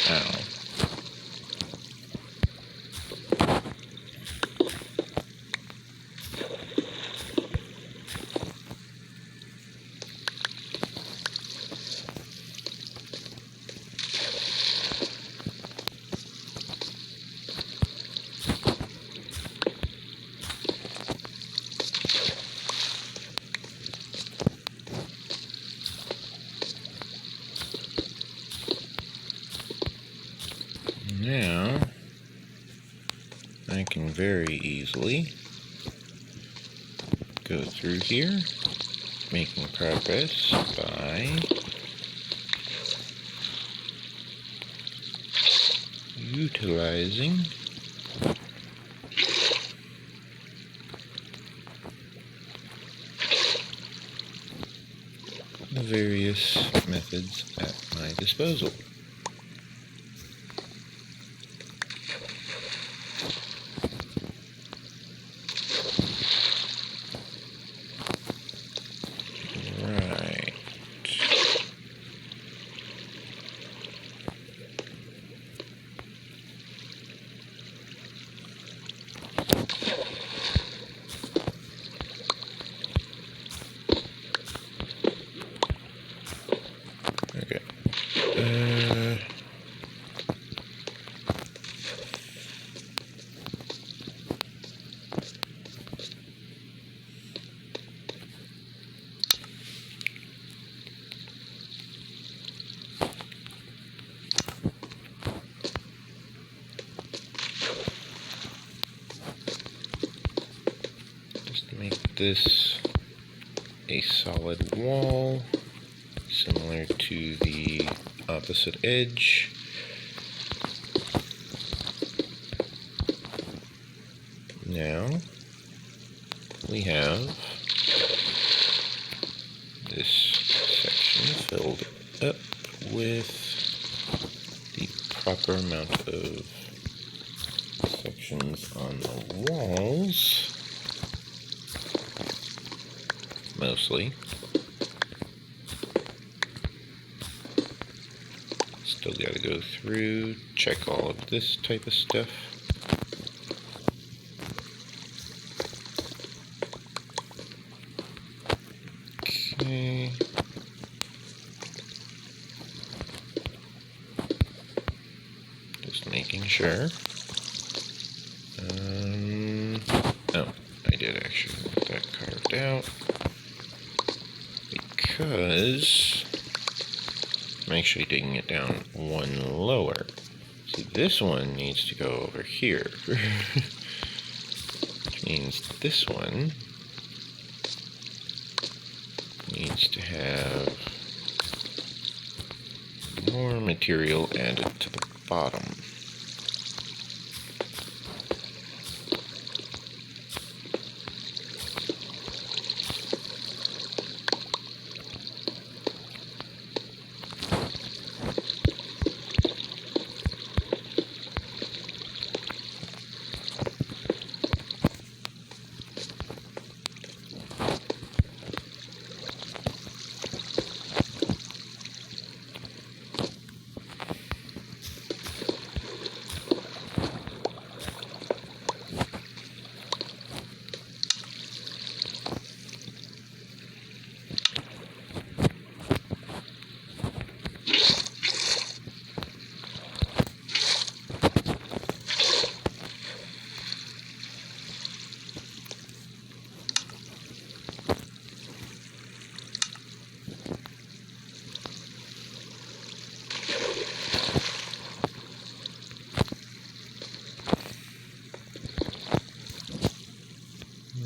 Ow. Now, I can very easily go through here, making progress by utilizing the various methods at my disposal. Right. Okay. Just make this a solid wall, similar to the opposite edge. Now we have this section filled up with the proper amount of sections on the walls, mostly. Still gotta go through, check all of this type of stuff. Okay. Just making sure. Oh, I did actually want that carved out because I'm actually digging it down one lower. See, this one needs to go over here, which means this one needs to have more material added to the bottom.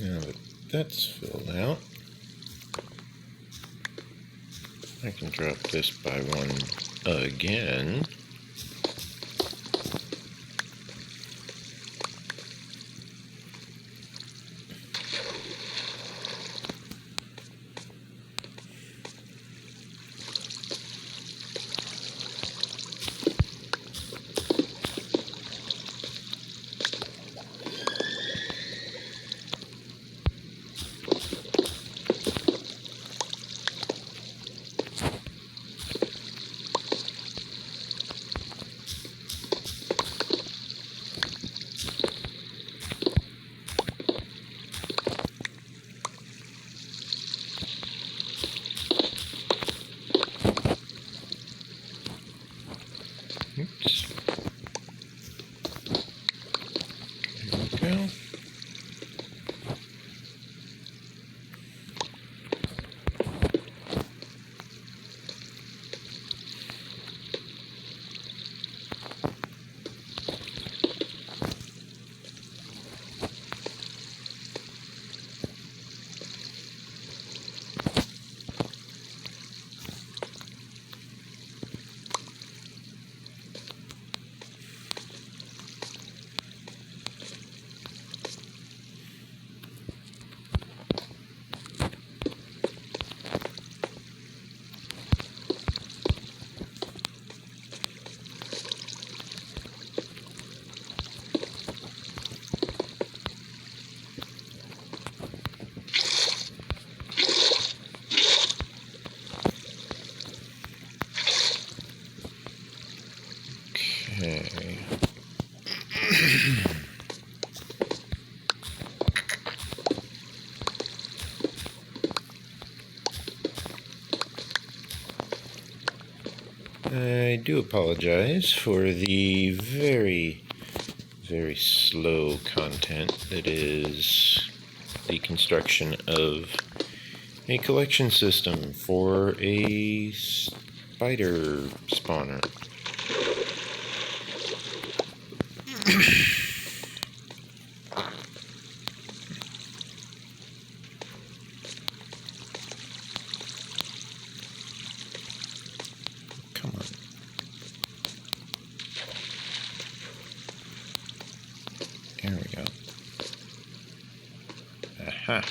Now that that's filled out, I can drop this by one again. Oops. There we go. Okay. I do apologize for the very, very slow content that is the construction of a collection system for a spider spawner. Come on. There we go. Aha.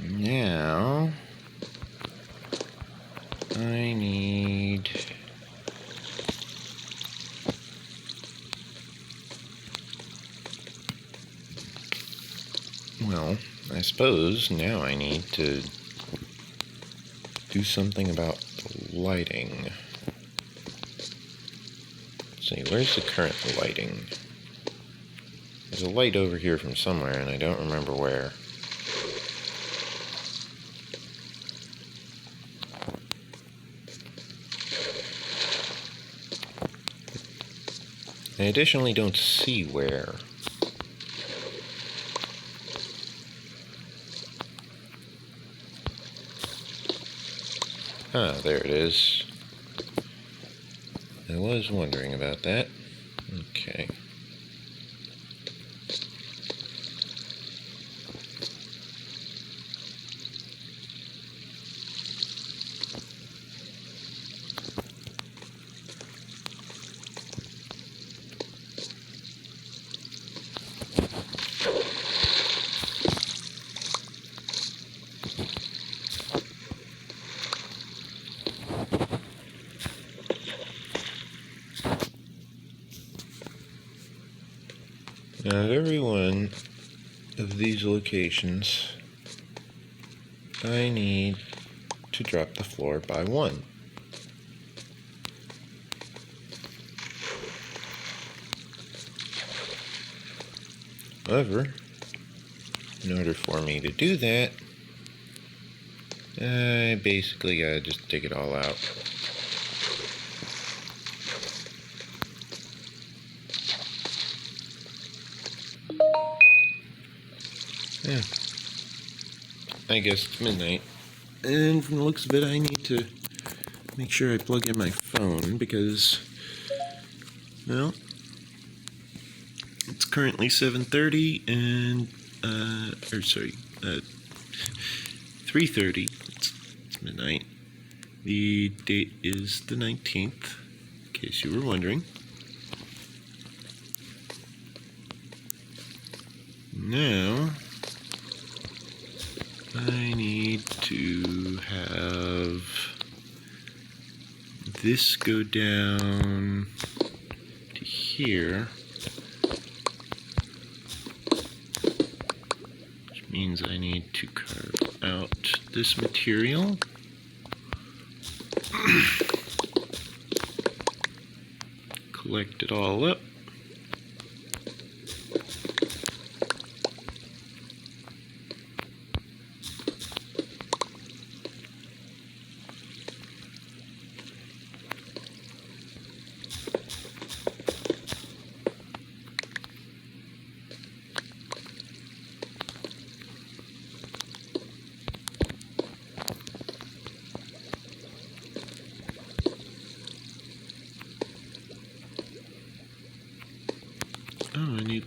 Now, I need... Well, I suppose now I need to do something about the lighting. Let's see, where's the current lighting? There's a light over here from somewhere, and I don't remember where. I additionally don't see where. Ah, there it is. I was wondering about that. Okay. Now, at every one of these locations, I need to drop the floor by 1. However, in order for me to do that, I basically gotta just dig it all out. Yeah. I guess it's midnight. And from the looks of it, I need to make sure I plug in my phone because, well, it's currently 7:30 and, 3:30. It's midnight. The date is the 19th, in case you were wondering. Now, I need to have this go down to here, which means I need to carve out this material. Collect it all up.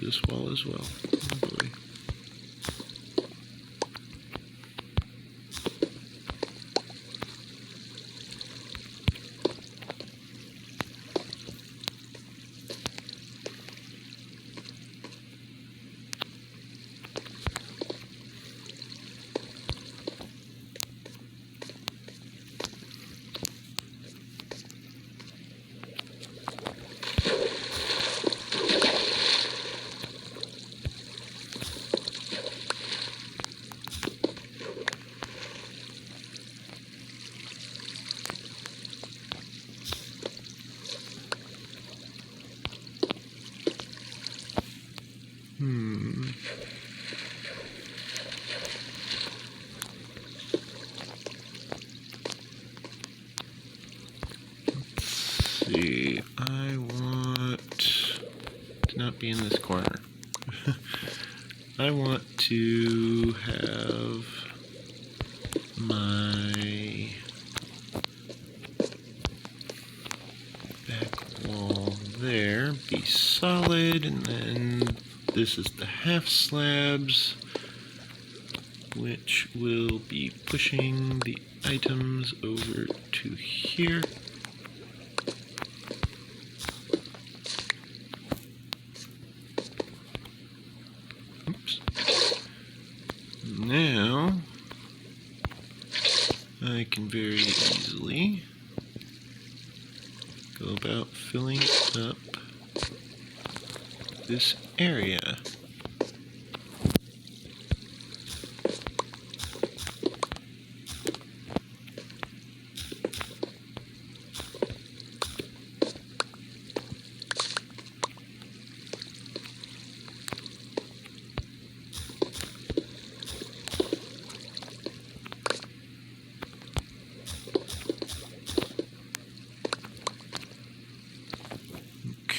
this wall as well. Oh boy. Let's see. I want to not be in this corner. I want to have my back wall there be solid, and then this is the half slabs, which will be pushing the items over to here. Oops. Now I can very easily go about filling up this area.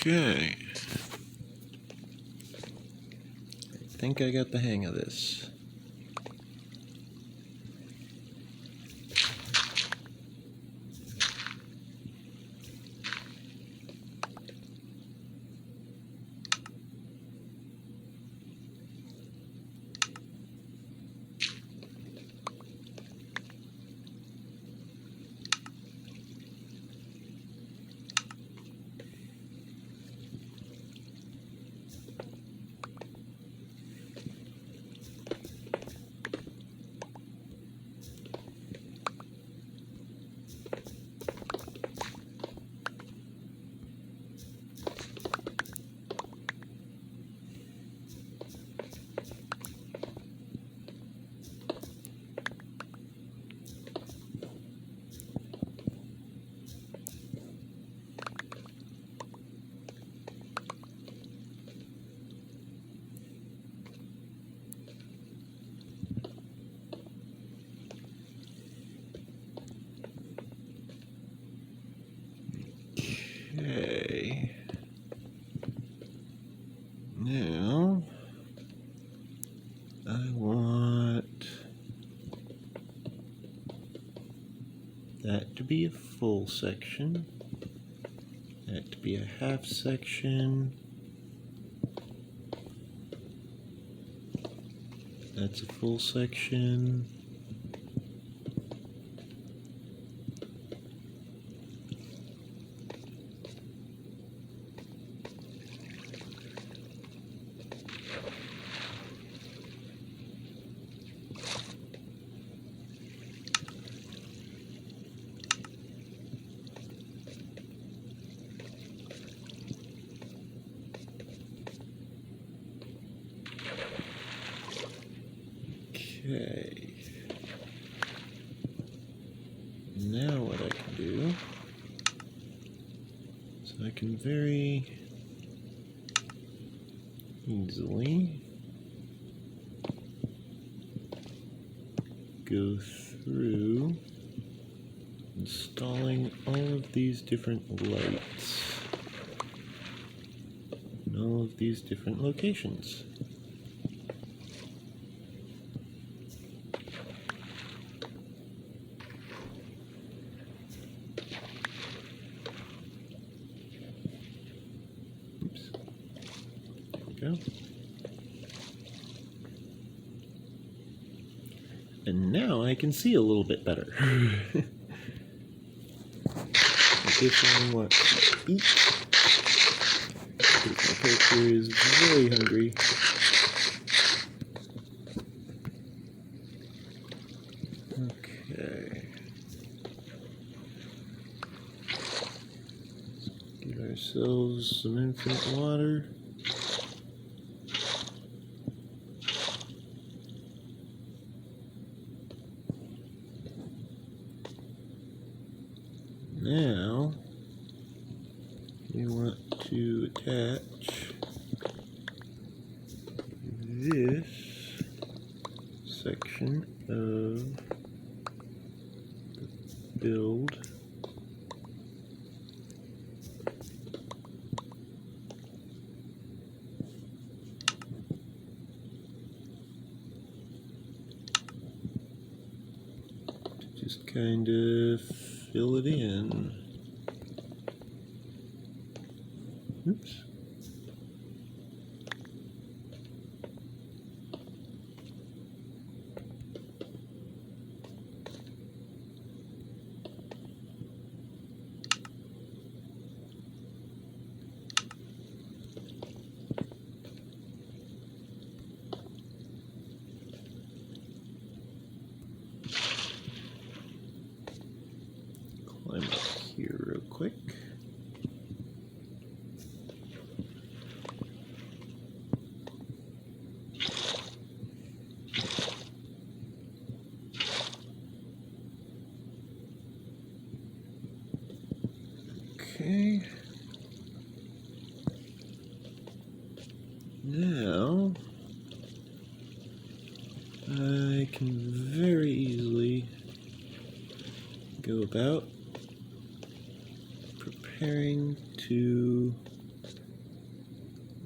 Okay. I think I got the hang of this. Okay. Now I want that to be a full section, that to be a half section, that's a full section. Okay. Now what I can do is I can very easily go through installing all of these different lights in all of these different locations. Oops. There we go. And now I can see a little bit better. I guess I want to eat. My character is very hungry. Okay. Get ourselves some infinite water. Now, we want to attach this section of the build to just kind of fill it in. Oops. Climb up here real quick. Okay. Now I can very easily go about preparing to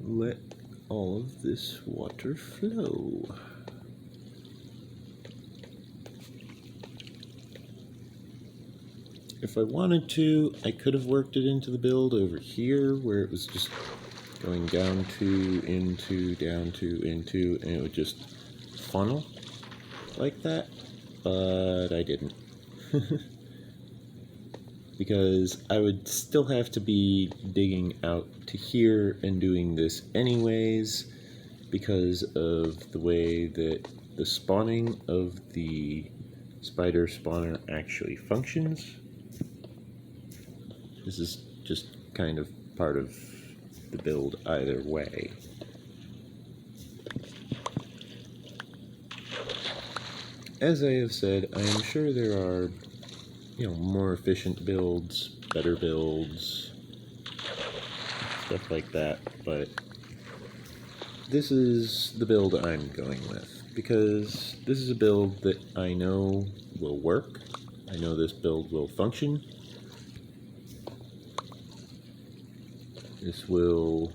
let all of this water flow. If I wanted to, I could have worked it into the build over here where it was just going down to, into, down to, into, and it would just funnel like that, but I didn't. Because I would still have to be digging out to here and doing this anyways because of the way that the spawning of the spider spawner actually functions. This is just kind of part of the build either way. As I have said, I am sure there are, more efficient builds, better builds, stuff like that, but this is the build I'm going with, because this is a build that I know will work. I know this build will function. This will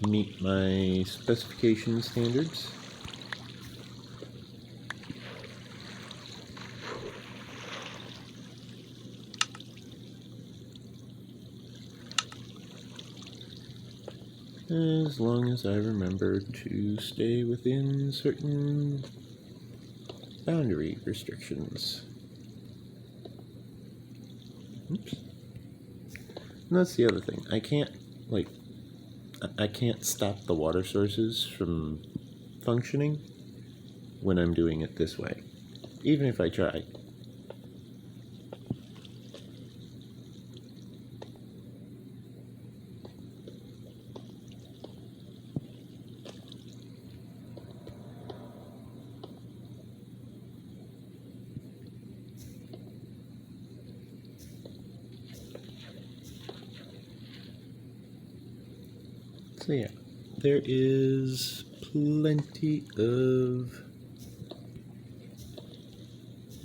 meet my specification standards. As long as I remember to stay within certain boundary restrictions. Oops. And that's the other thing. I can't stop the water sources from functioning when I'm doing it this way, even if I try. So yeah, there is plenty of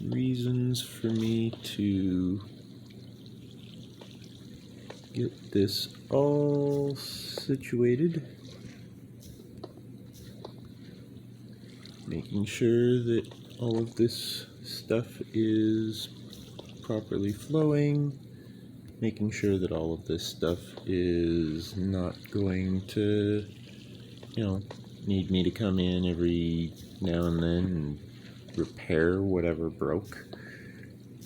reasons for me to get this all situated, making sure that all of this stuff is properly flowing, making sure that all of this stuff is not going to, need me to come in every now and then and repair whatever broke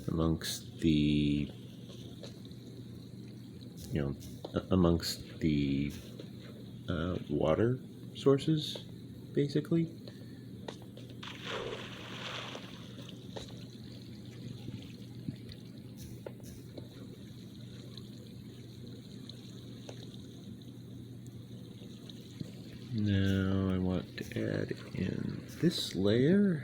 amongst the, amongst the water sources, basically. Now I want to add in this layer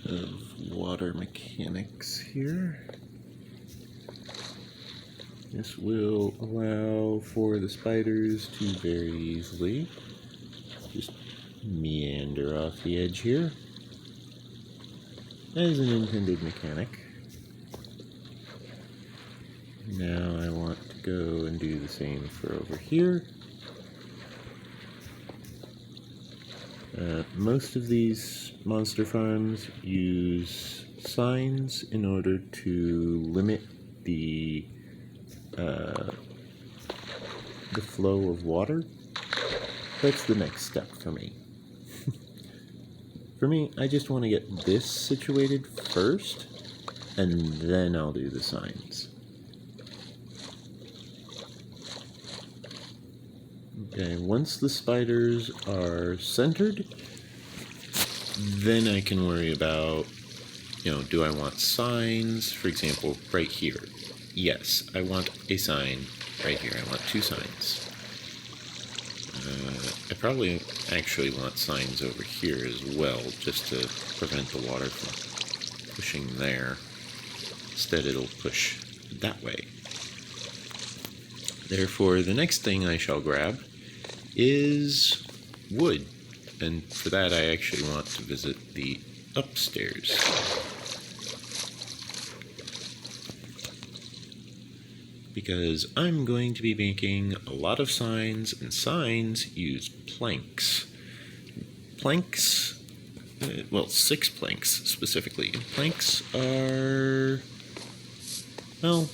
of water mechanics here. This will allow for the spiders to very easily just meander off the edge here as an intended mechanic. Now I want to go and do the same for over here. Most of these monster farms use signs in order to limit the flow of water. That's the next step for me. For me, I just want to get this situated first, and then I'll do the signs. Okay, once the spiders are centered, then I can worry about, do I want signs? For example, right here. Yes, I want a sign right here. I want 2 signs. I probably actually want signs over here as well, just to prevent the water from pushing there. Instead, it'll push that way. Therefore, the next thing I shall grab is wood, and for that I actually want to visit the upstairs. Because I'm going to be making a lot of signs, and signs use planks. Planks, well, 6 planks specifically. And planks are, well,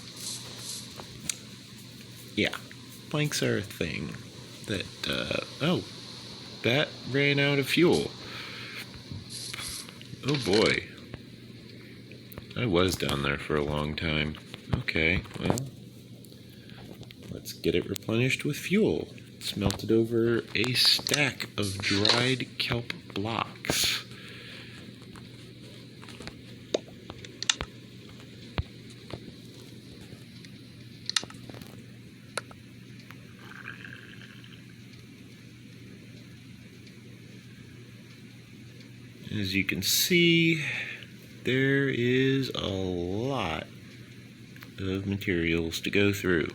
yeah, planks are a thing that, oh, that ran out of fuel. Oh boy. I was down there for a long time. Okay, well, let's get it replenished with fuel. It's melted over a stack of dried kelp blocks. As you can see, there is a lot of materials to go through.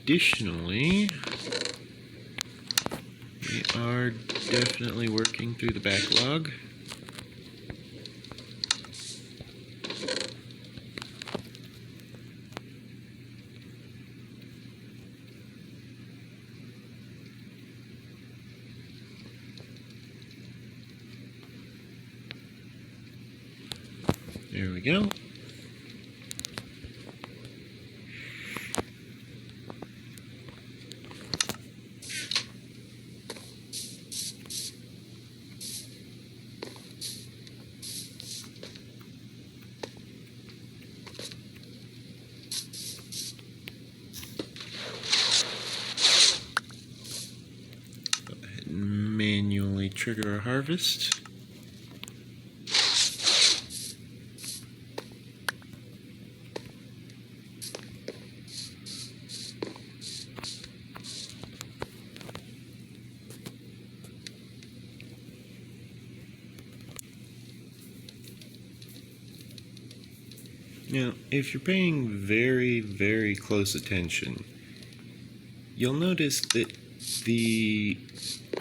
Additionally, we are definitely working through the backlog. There we go. Go ahead and manually trigger a harvest. Now, if you're paying very, very close attention, you'll notice that the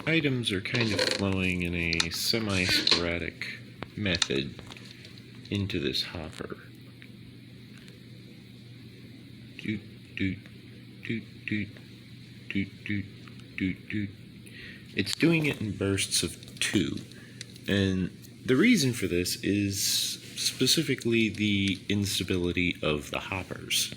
items are kind of flowing in a semi-sporadic method into this hopper. Doot, doot, doot, doot, doot, doot, doot, doot. It's doing it in bursts of 2, and the reason for this is specifically the instability of the hoppers.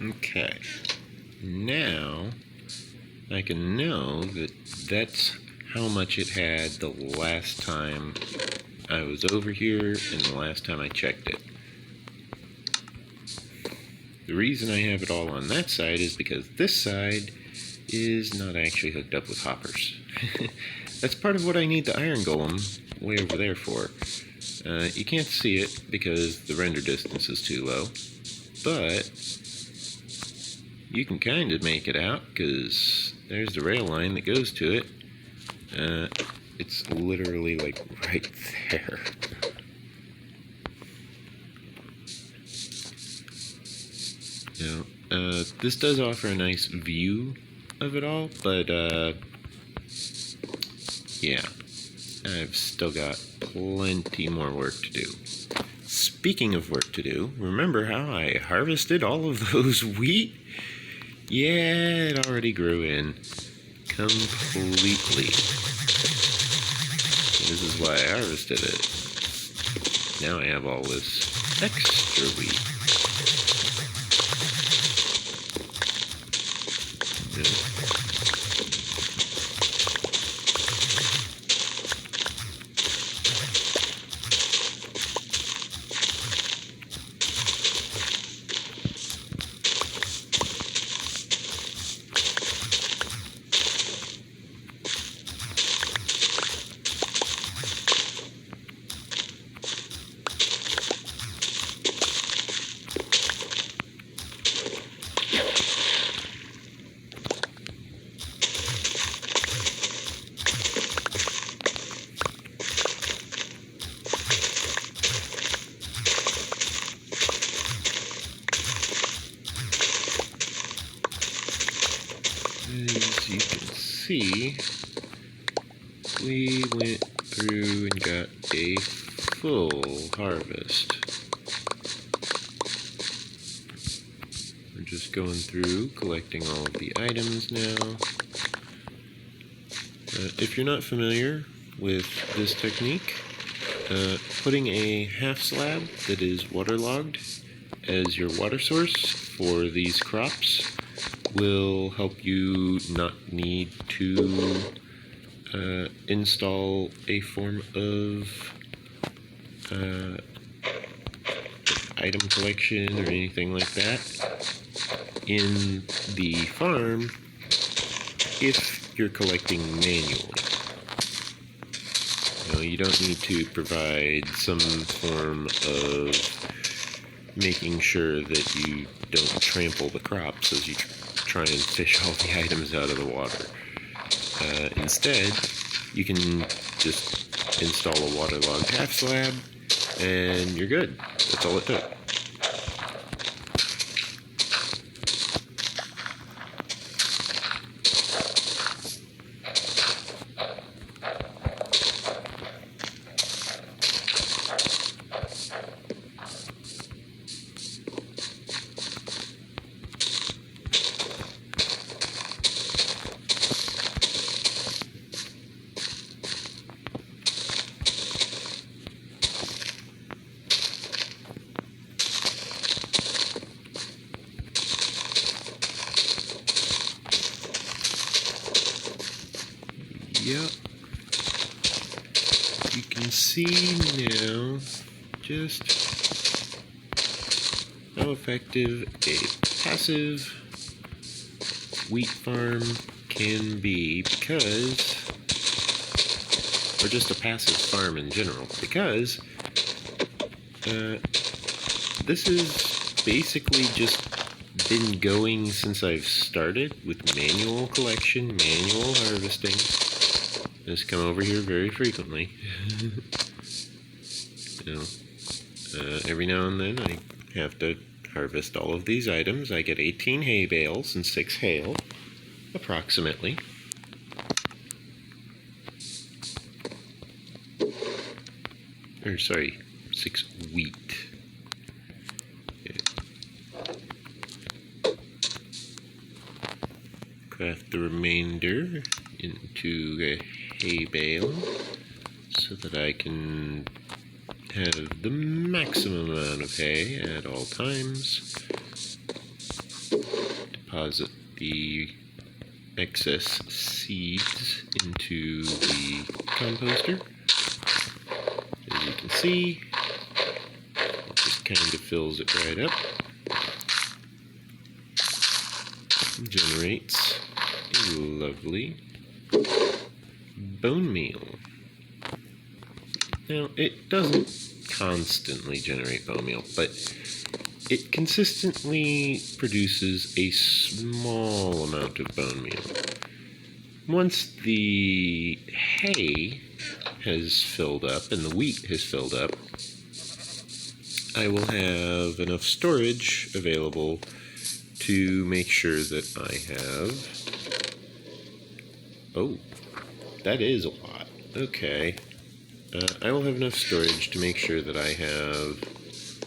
Okay, now I can know that that's how much it had the last time I was over here and the last time I checked it. The reason I have it all on that side is because this side is not actually hooked up with hoppers. That's part of what I need the iron golem way over there for. You can't see it because the render distance is too low, but you can kind of make it out because there's the rail line that goes to it. It's literally like right there. Now, this does offer a nice view of it all, but yeah, I've still got plenty more work to do. Speaking of work to do, remember how I harvested all of those wheat? Yeah, it already grew in completely. This is why I harvested it. Now I have all this extra wheat. As you can see, we went through and got a full harvest. We're just going through, collecting all of the items now. If you're not familiar with this technique, putting a half slab that is waterlogged as your water source for these crops will help you not need to install a form of item collection or anything like that in the farm if you're collecting manually. You don't need to provide some form of making sure that you don't trample the crops as you try and fish all the items out of the water. Instead, you can just install a waterlogged half slab and you're good. That's all it took. Yep. You can see now just how effective a passive wheat farm can be because, or just a passive farm in general, because this has basically just been going since I've started with manual collection, manual harvesting. Just come over here very frequently. Every now and then I have to harvest all of these items. I get 18 hay bales and 6 hail, approximately. or sorry, 6 wheat. Okay. Craft the remainder into a hay bale so that I can have the maximum amount of hay at all times. Deposit the excess seeds into the composter. As you can see, it just kind of fills it right up. And generates a lovely bone meal. Now, it doesn't constantly generate bone meal, but it consistently produces a small amount of bone meal. Once the hay has filled up and the wheat has filled up, I will have enough storage available to make sure that I have... Oh, that is a lot. Okay. I will have enough storage to make sure that I have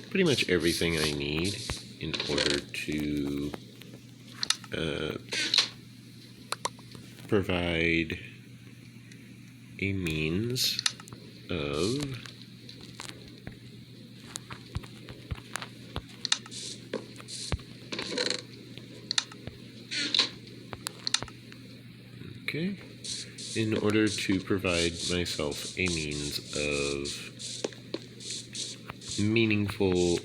pretty much everything I need in order to provide a means of in order to provide myself a means of meaningful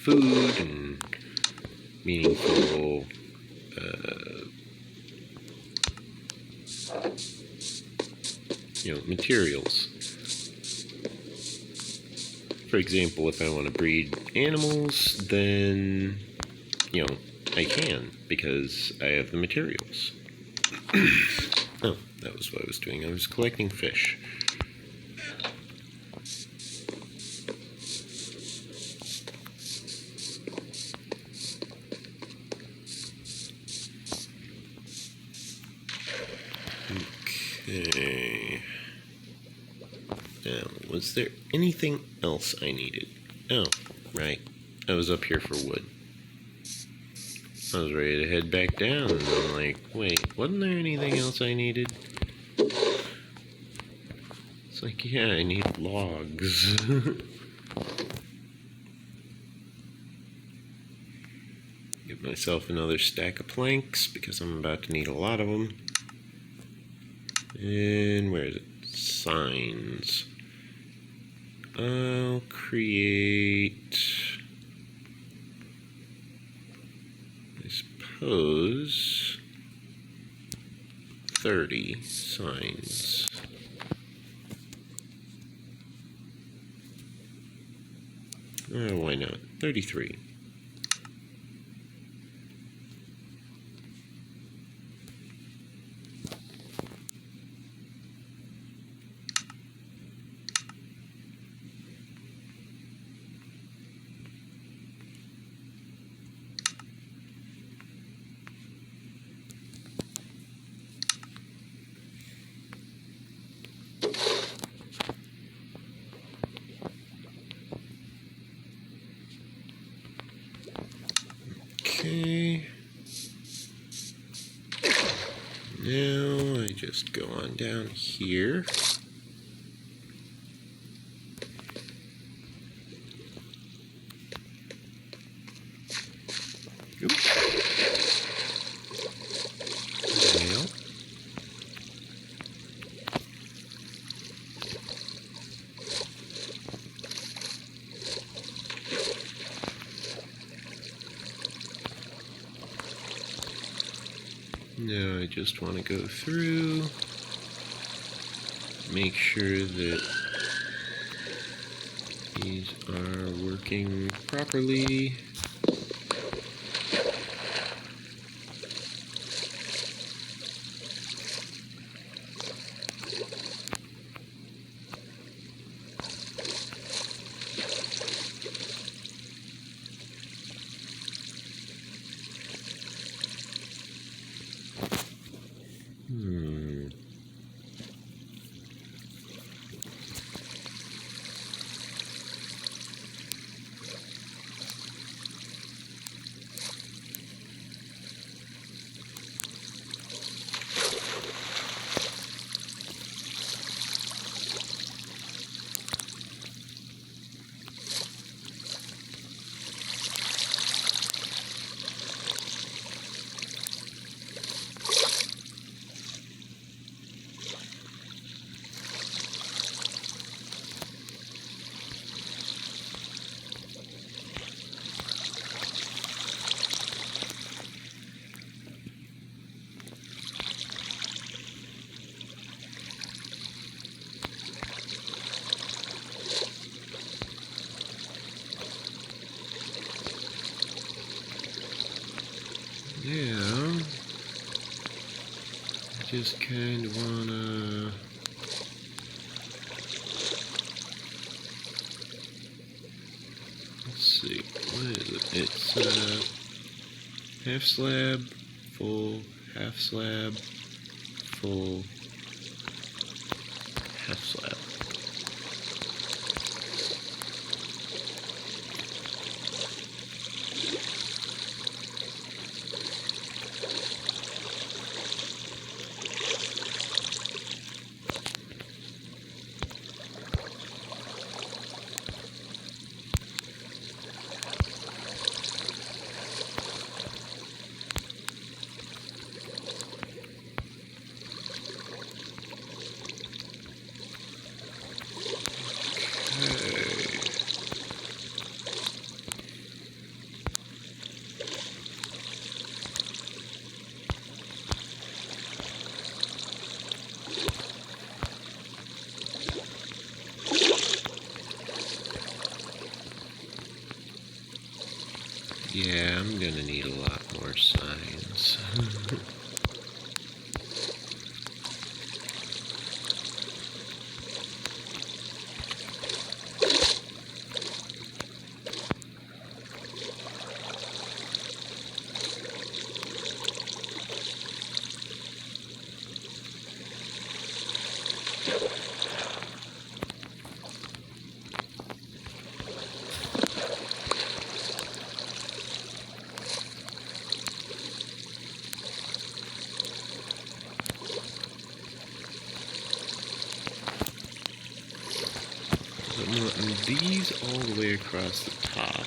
food and meaningful materials. For example, if I want to breed animals, then I can because I have the materials. Oh, that was what I was doing. I was collecting fish. Okay. Now, was there anything else I needed? Oh, right. I was up here for wood. I was ready to head back down, and I'm like, wait, wasn't there anything else I needed? It's like, yeah, I need logs. Give myself another stack of planks, because I'm about to need a lot of them. And where is it? Signs. I'll create... I suppose 30 signs. Why not? 33. Okay. Now I just go on down here. Now I just want to go through, make sure that these are working properly. just kind of wanna... Let's see, what is it? It's half slab, full, half slab, full, half slab. Yeah, I'm gonna need a lot more signs. I'm wanting these all the way across the top.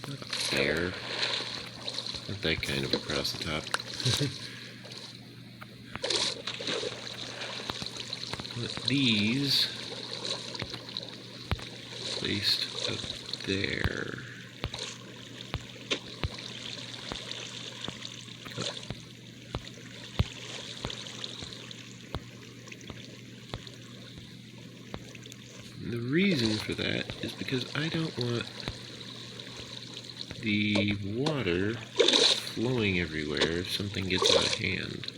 Not there. Not that kind of across the top. But these placed up there. The reason for that is because I don't want the water flowing everywhere if something gets out of hand.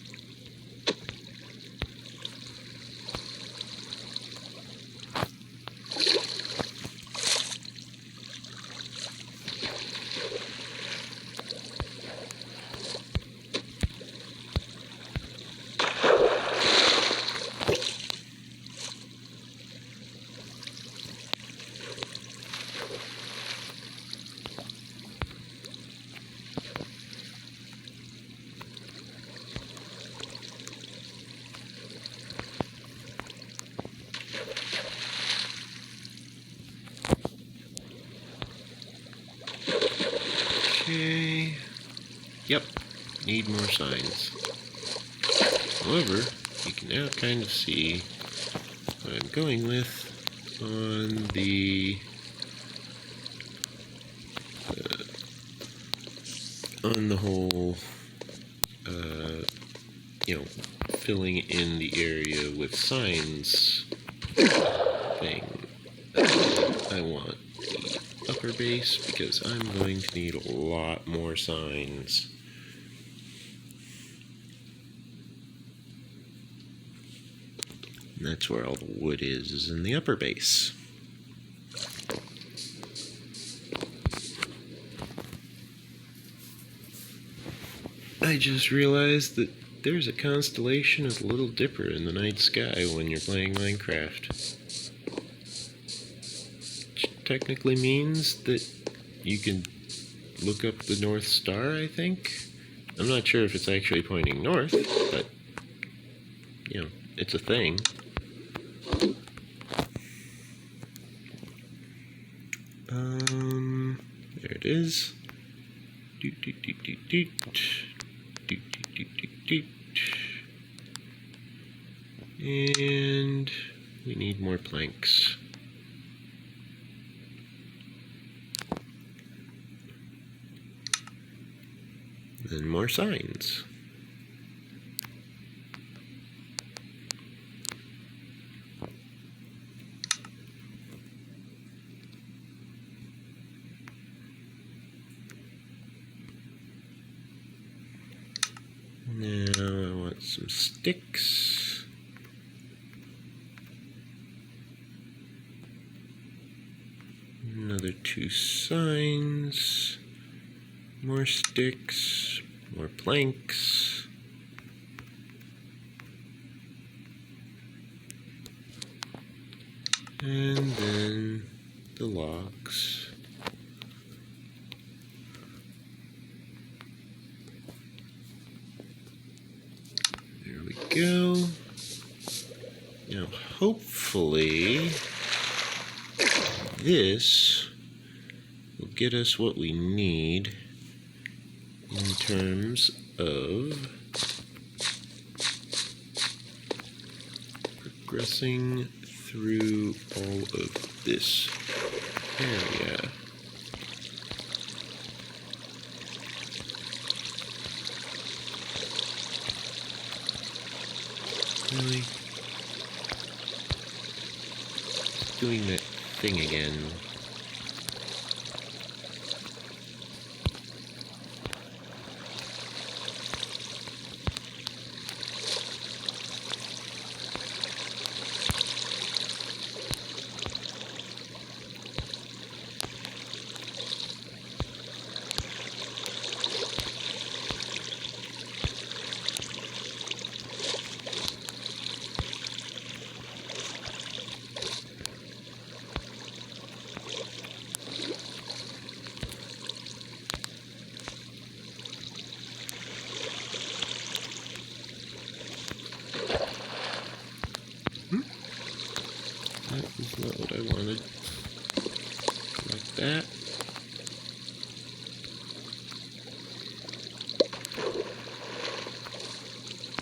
Okay. Yep. Need more signs. However, you can now kind of see what I'm going with on the whole filling in the area with signs thing. I want the upper base because I'm going to need a lot more signs. And that's where all the wood is in the upper base. I just realized that there's a constellation of the Little Dipper in the night sky when you're playing Minecraft. Which technically means that you can look up the North Star, I think. I'm not sure if it's actually pointing north, but, you know, it's a thing. There it is. Doot, doot, doot, doot, doot. Doot, doot, doot, doot, doot. And we need more planks. Then more signs. Now I want some sticks. Another 2 signs. More sticks. More planks. And then the logs. There we go. Now hopefully this will get us what we need in terms of progressing through all of this area. Really? It's doing that thing again. That is not what I wanted. Like that.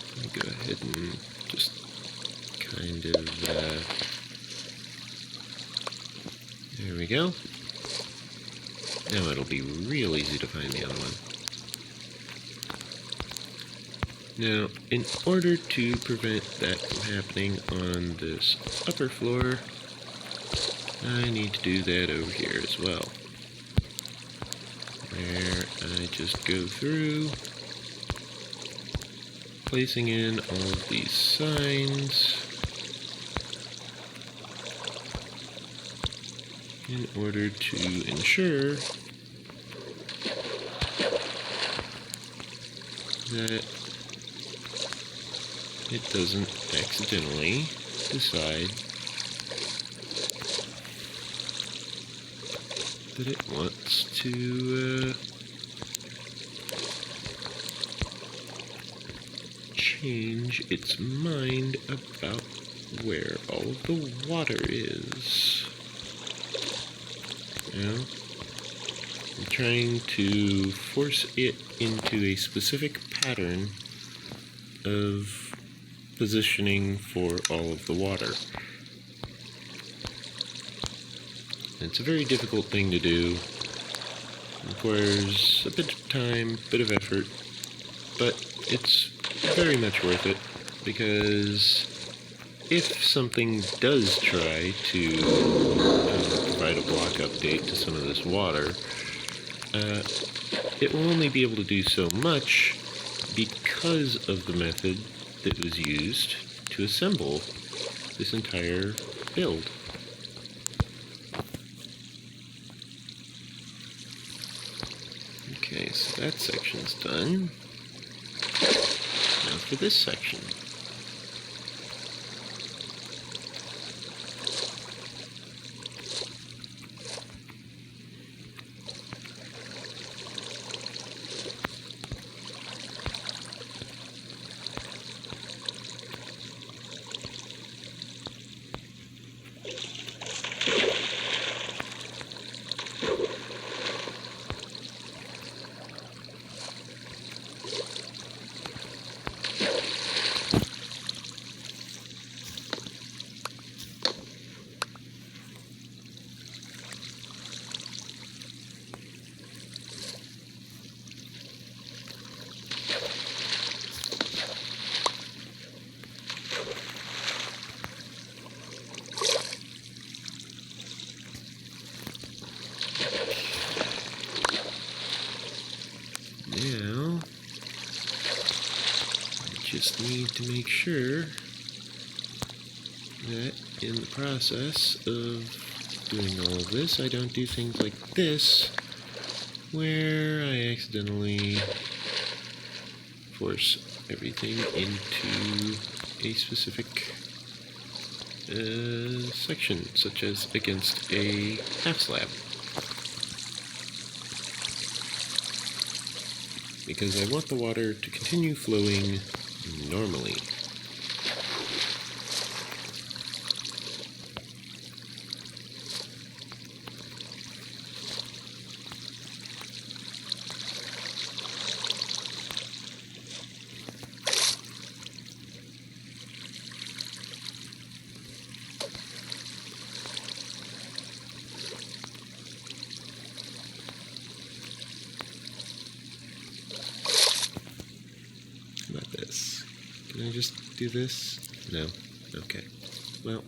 Let me go ahead and just kind of, there we go. Now it'll be real easy to find the other one. Now, in order to prevent that from happening on this upper floor, I need to do that over here as well. Where I just go through, placing in all of these signs in order to ensure that it doesn't accidentally decide that it wants to change its mind about where all of the water is. You know? I'm trying to force it into a specific pattern of positioning for all of the water. It's a very difficult thing to do. It requires a bit of time, a bit of effort, but it's very much worth it, because if something does try to provide a block update to some of this water, it will only be able to do so much because of the method that was used to assemble this entire build. Okay, so that section's done. Now for this section. Now, just need to make sure that in the process of doing all of this, I don't do things like this, where I accidentally force everything into a specific section, such as against a half slab. Because I want the water to continue flowing normally. About this. Can I just do this? No? Okay. Well,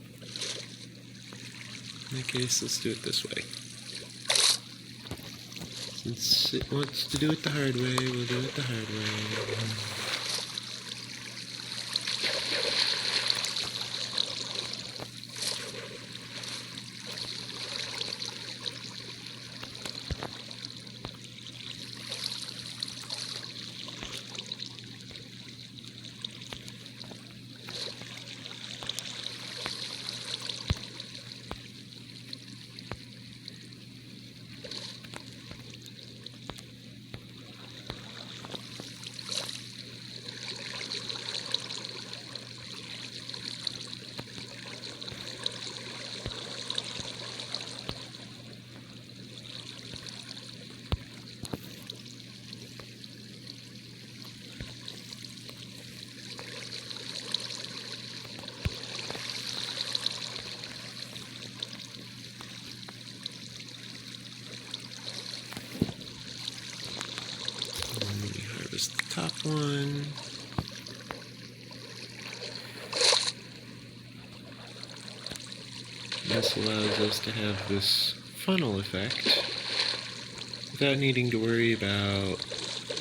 in that case, let's do it this way. Since it wants to do it the hard way, we'll do it the hard way. Harvest the top one. This allows us to have this funnel effect without needing to worry about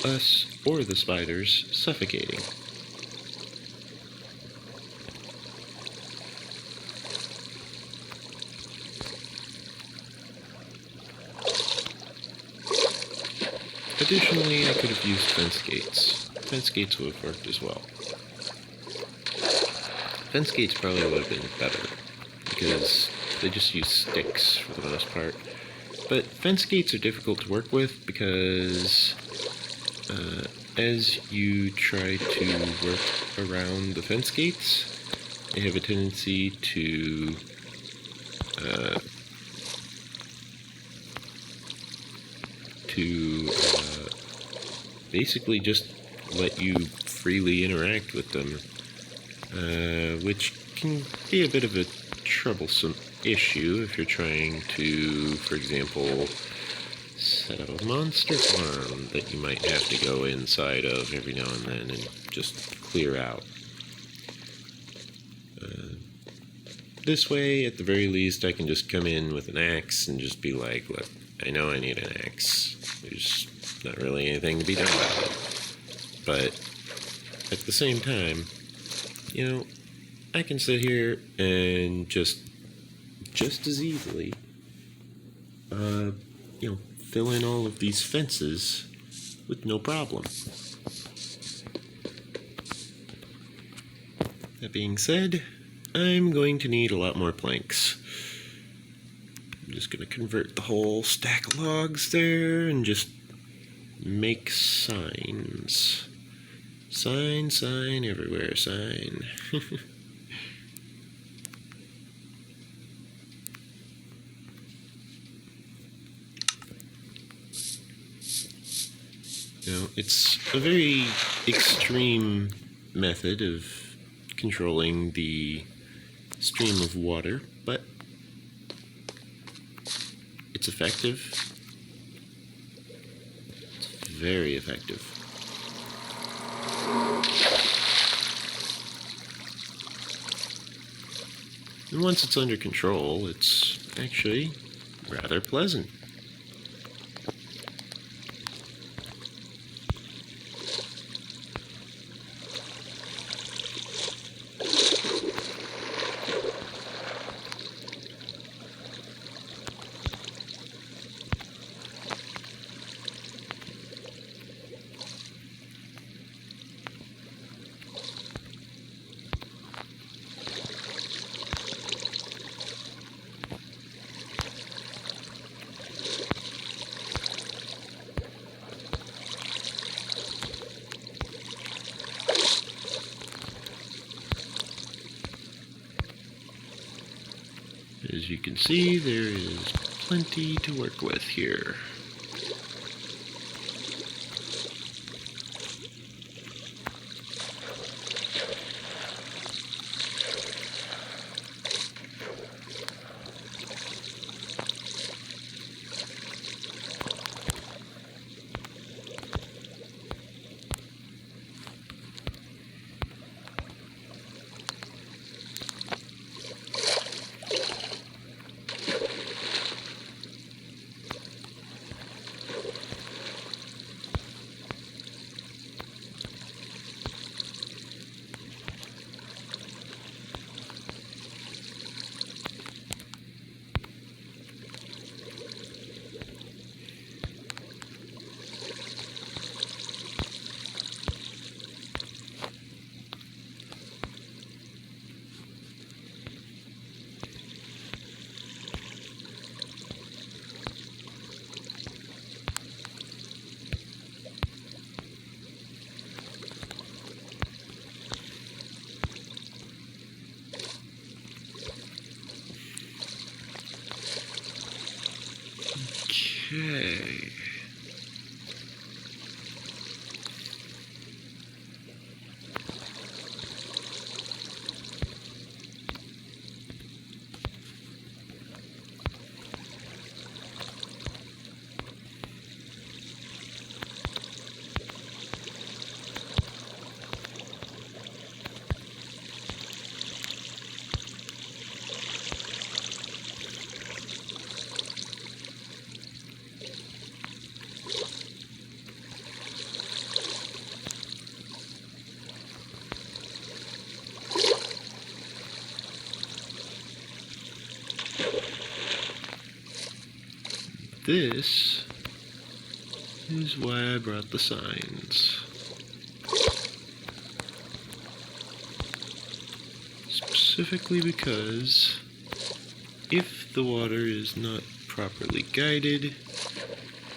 us or the spiders suffocating. Additionally, I could have used fence gates. Fence gates would have worked as well. Fence gates probably would have been better, because they just use sticks for the most part. But fence gates are difficult to work with because as you try to work around the fence gates, they have a tendency to basically just let you freely interact with them, which can be a bit of a troublesome issue if you're trying to, for example, set up a monster farm that you might have to go inside of every now and then and just clear out. This way, at the very least, I can just come in with an axe and just be like, look, I know I need an axe. There's not really anything to be done about it. But at the same time, you know, I can sit here and just as easily, fill in all of these fences with no problem. That being said, I'm going to need a lot more planks. I'm just going to convert the whole stack of logs there and just make signs. Sign, sign, everywhere, sign. It's a very extreme method of controlling the stream of water, but it's effective. It's very effective. And once it's under control, it's actually rather pleasant. as you can see, there is plenty to work with here. Okay. This is why I brought the signs. Specifically because if the water is not properly guided,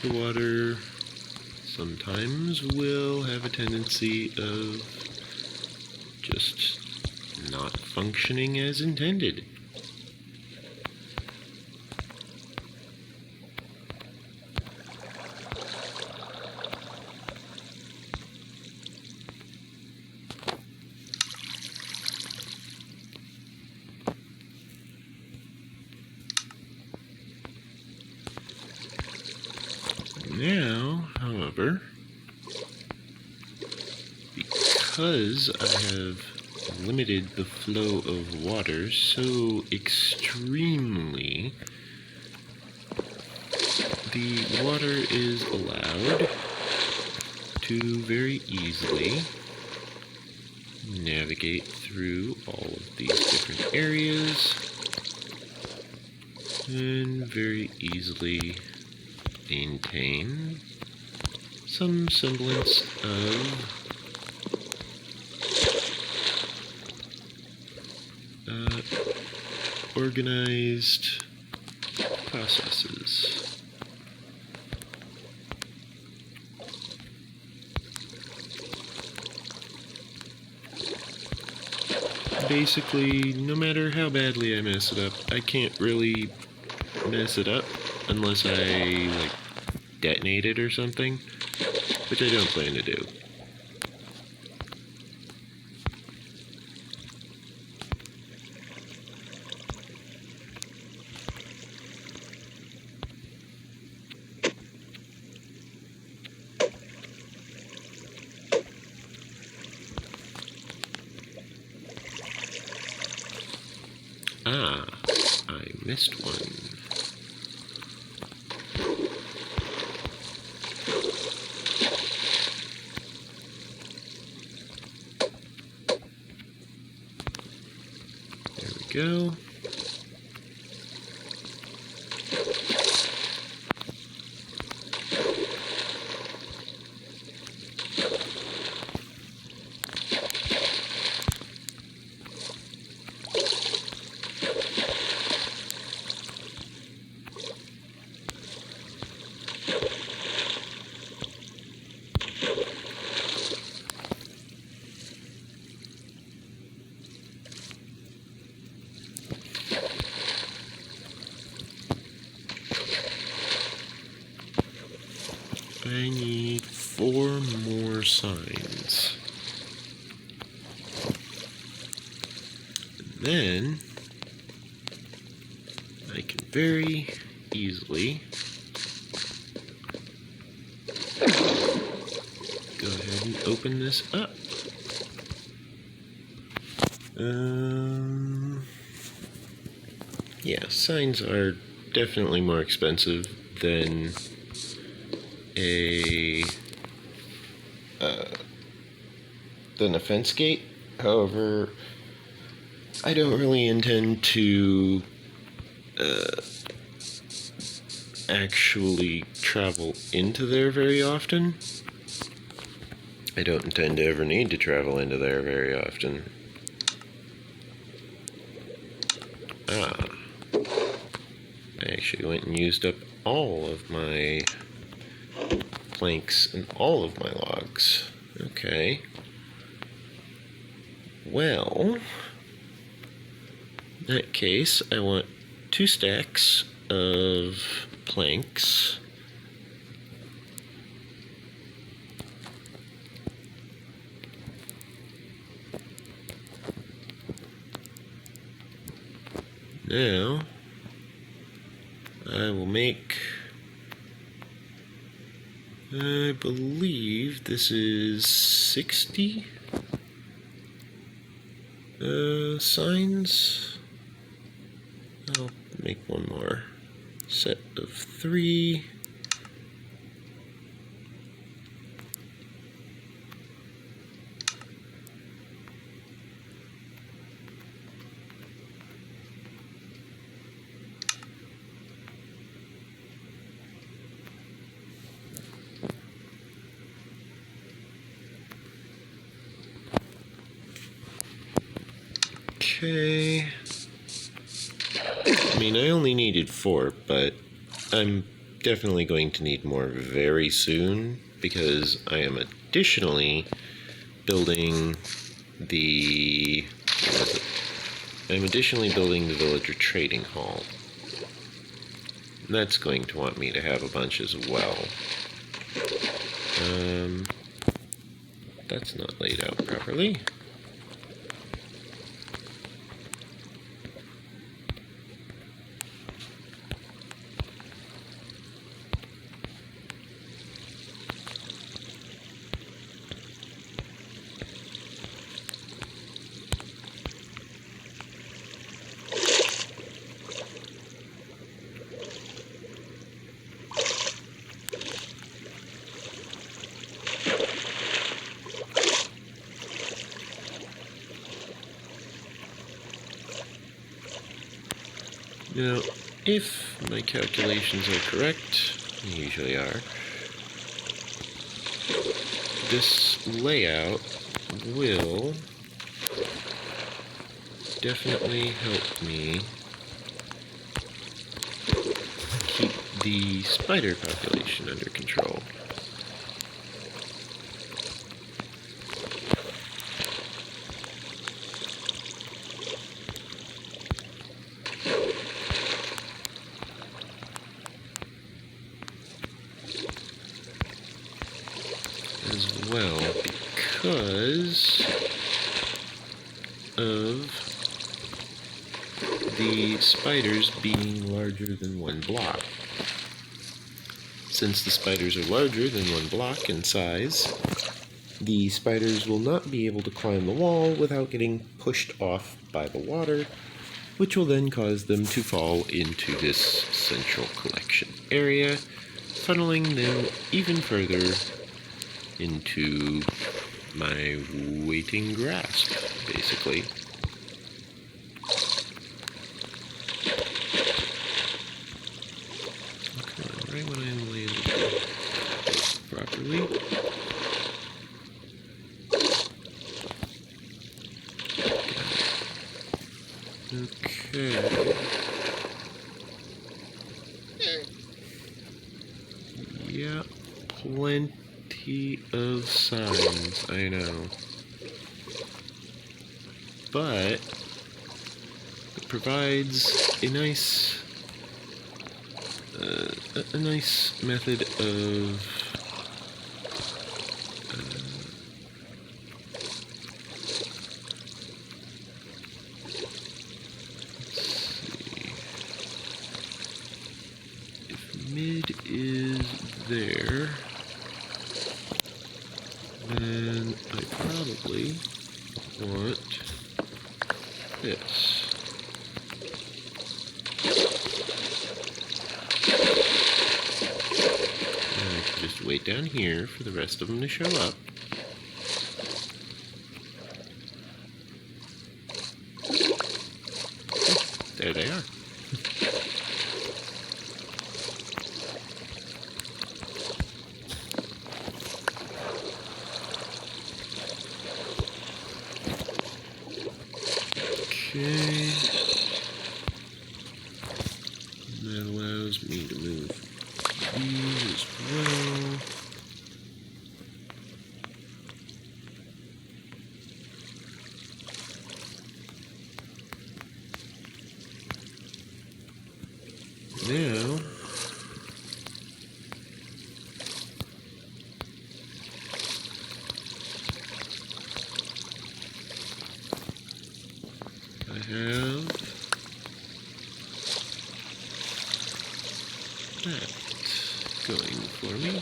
the water sometimes will have a tendency of just not functioning as intended. Now, however, because I have limited the flow of water so extremely, the water is allowed to very easily navigate through all of these different areas and very easily maintain some semblance of organized processes. Basically, no matter how badly I mess it up, I can't really mess it up unless I, like, detonate it or something, which I don't plan to do. Ah, I missed one. There we go. signs. And then I can very easily go ahead and open this up. Yeah, signs are definitely more expensive than a fence gate. However, I don't really intend to actually travel into there very often. I don't intend to ever need to travel into there very often. I actually went and used up all of my planks and all of my logs. Okay. Well, in that case, I want 2 stacks of planks. Now, I will make, I believe this is 60 signs. I'll make one more set of 3. Okay. I mean, I only needed 4, but I'm definitely going to need more very soon because I am additionally building the... what was it? I'm additionally building the villager trading hall. And that's going to want me to have a bunch as well. That's not laid out properly. Now, if my calculations are correct, they usually are, this layout will definitely help me keep the spider population under control. As well, because of the spiders being larger than 1 block. Since the spiders are larger than 1 block in size, the spiders will not be able to climb the wall without getting pushed off by the water, which will then cause them to fall into this central collection area, funneling them even further into my waiting grasp, basically. Come on, right when I landed properly. Okay. Yeah, plenty of signs, I know. But it provides a nice nice method of And I probably want this. And I can just wait down here for the rest of them to show up. There they are. Okay. And that allows me to move these as well. Now, I have that going for me.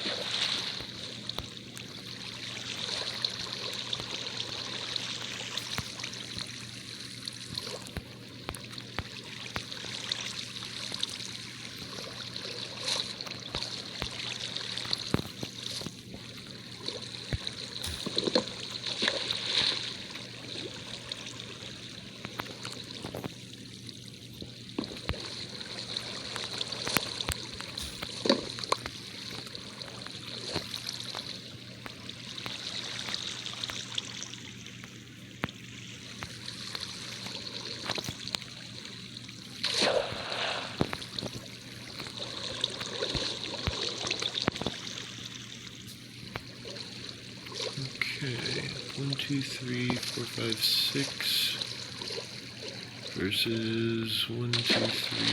Okay, 1, 2, 3, 4, 5, 6 versus 1, 2, 3.